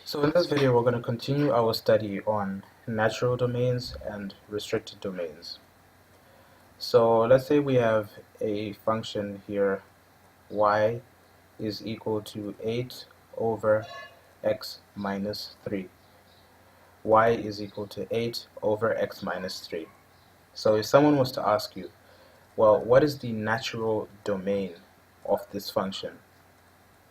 So in this video, we're going to continue our study on natural domains and restricted domains. So let's say we have a function here, y is equal to 8 over x minus 3. Y is equal to 8 over x minus 3. So if someone was to ask you, well, what is the natural domain of this function?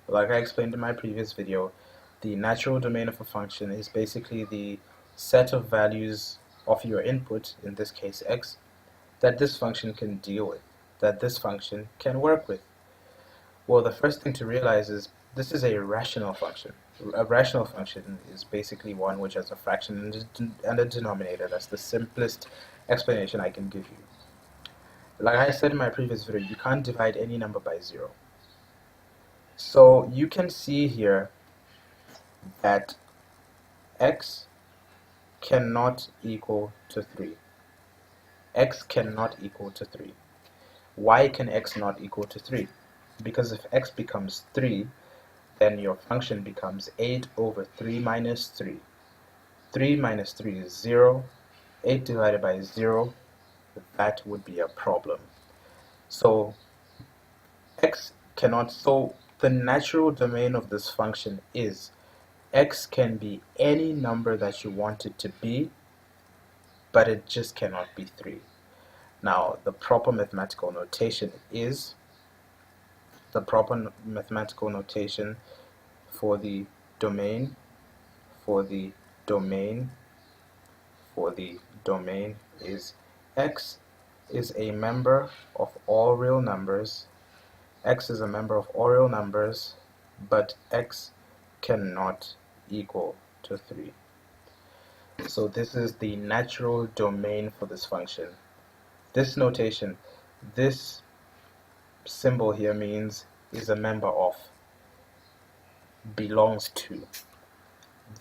Like I explained in my previous video, the natural domain of a function is basically the set of values of your input, in this case x, that this function can deal with, that this function can work with. Well, the first thing to realize is this is a rational function. A rational function is basically one which has a fraction and a denominator. That's the simplest explanation I can give you. Like I said in my previous video, you can't divide any number by 0. So you can see here that x cannot equal to 3. X cannot equal to 3. Why can x not equal to 3? Because if x becomes 3, then your function becomes 8 over 3 minus 3. 3 minus 3 is 0. 8 divided by 0, that would be a problem. So the natural domain of this function is x can be any number that you want it to be, but it just cannot be 3. Now, the proper mathematical notation for the domain is x is a member of all real numbers. X is a member of all real numbers, but x cannot equal to 3. So this is the natural domain for this function. This notation, this symbol here means is a member of, belongs to.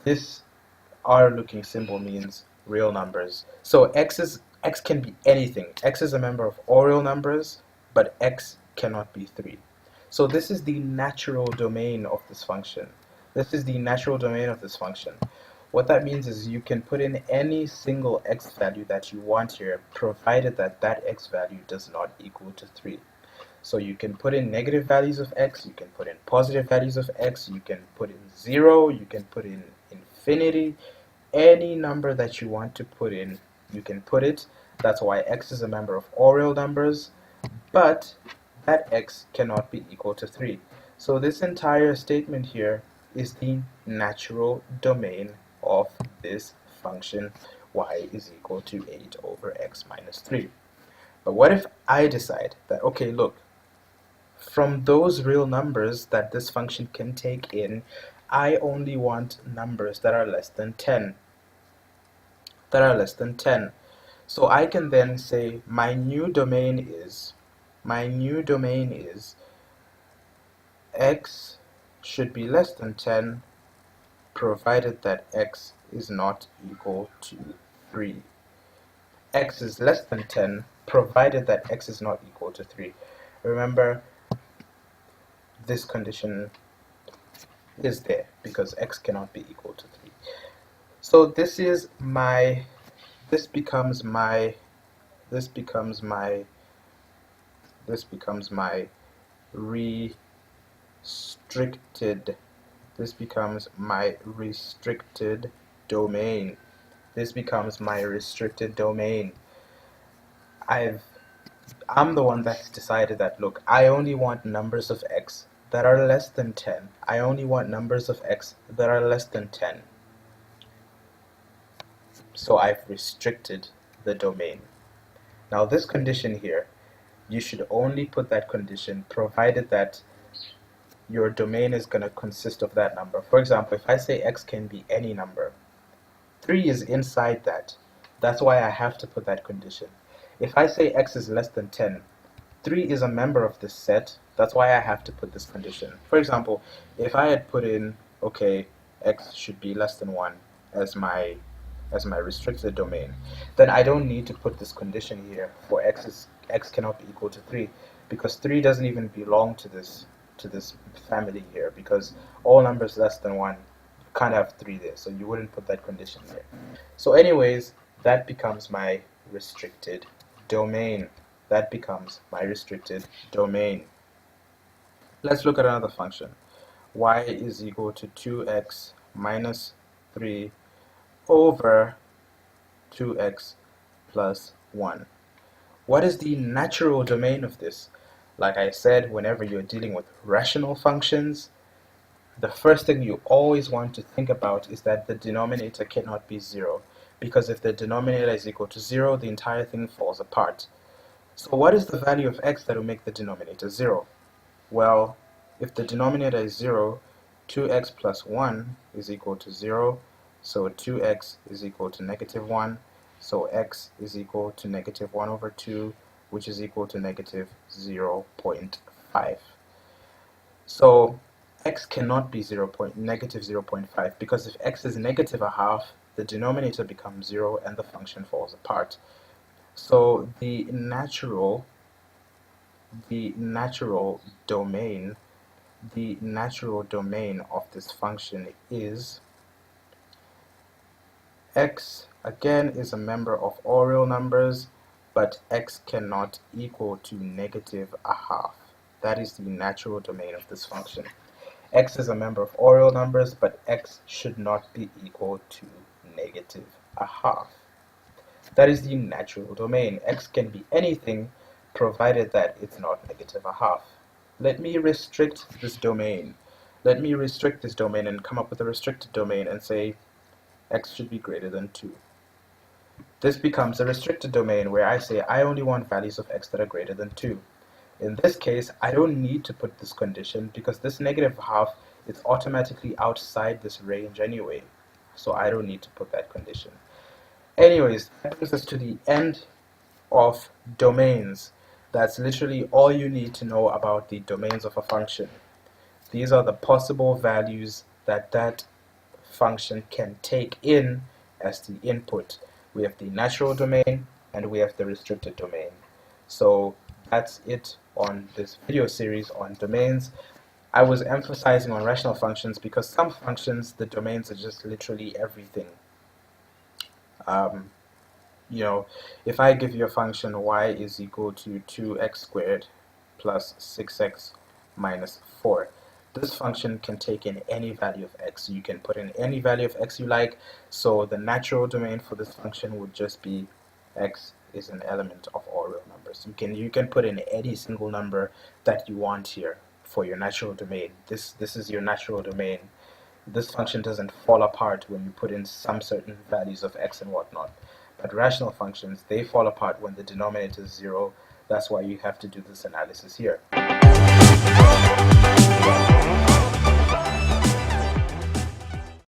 This R-looking symbol means real numbers. So x can be anything. X is a member of all real numbers, but x cannot be 3. So this is the natural domain of this function. This is the natural domain of this function. What that means is you can put in any single x value that you want here, provided that that x value does not equal to 3. So you can put in negative values of x, you can put in positive values of x, you can put in 0, you can put in infinity. Any number that you want to put in, you can put it. That's why x is a member of all real numbers, but that x cannot be equal to 3. So this entire statement here is the natural domain of this function, y is equal to 8 over x minus 3. But what if I decide that, okay, look, from those real numbers that this function can take in, I only want numbers that are less than 10. So I can then say my new domain is x should be less than 10 provided that x is not equal to 3. X is less than 10 provided that x is not equal to 3. Remember, this condition is there because x cannot be equal to 3. So this becomes my restricted domain. I'm the one that's decided that, look, I only want numbers of x that are less than 10. I only want numbers of x that are less than 10. So I've restricted the domain. Now this condition here, you should only put that condition provided that your domain is going to consist of that number. For example, if I say x can be any number, 3 is inside that. That's why I have to put that condition. If I say x is less than 10, 3 is a member of this set. That's why I have to put this condition. For example, if I had put in, okay, x should be less than 1 as my restricted domain, then I don't need to put this condition here for x cannot be equal to 3, because 3 doesn't even belong to this family here, because all numbers less than 1 can't have 3 there, so you wouldn't put that condition there. So anyways, that becomes my restricted domain. That becomes my restricted domain. Let's look at another function. Y is equal to 2x minus 3 over 2x plus 1. What is the natural domain of this? Like I said, whenever you're dealing with rational functions, the first thing you always want to think about is that the denominator cannot be 0. Because if the denominator is equal to 0, the entire thing falls apart. So what is the value of x that will make the denominator 0? Well, if the denominator is 0, 2x plus 1 is equal to 0, so 2x is equal to negative 1, so x is equal to negative 1 over 2, which is equal to negative 0.5. So x cannot be negative 0.5, because if x is negative a half, the denominator becomes 0 and the function falls apart. So the natural domain of this function is x, again, is a member of all real numbers, but x cannot equal to negative a half. That is the natural domain of this function. X is a member of all real numbers, but x should not be equal to negative a half. That is the natural domain. X can be anything provided that it's not negative a half. Let me restrict this domain. Let me restrict this domain and come up with a restricted domain and say x should be greater than 2. This becomes a restricted domain where I say I only want values of x that are greater than 2. In this case, I don't need to put this condition because this negative half is automatically outside this range anyway. So I don't need to put that condition. Anyways, that brings us to the end of domains. That's literally all you need to know about the domains of a function. These are the possible values that function can take in as the input. We have the natural domain and we have the restricted domain. So that's it on this video series on domains. I was emphasizing on rational functions because some functions, the domains are just literally everything. If I give you a function y is equal to 2x squared plus 6x minus 4, this function can take in any value of x. You can put in any value of x you like, so the natural domain for this function would just be x is an element of all real numbers. You can put in any single number that you want here for your natural domain. This is your natural domain. This function doesn't fall apart when you put in some certain values of x and whatnot. But rational functions, they fall apart when the denominator is 0. That's why you have to do this analysis here.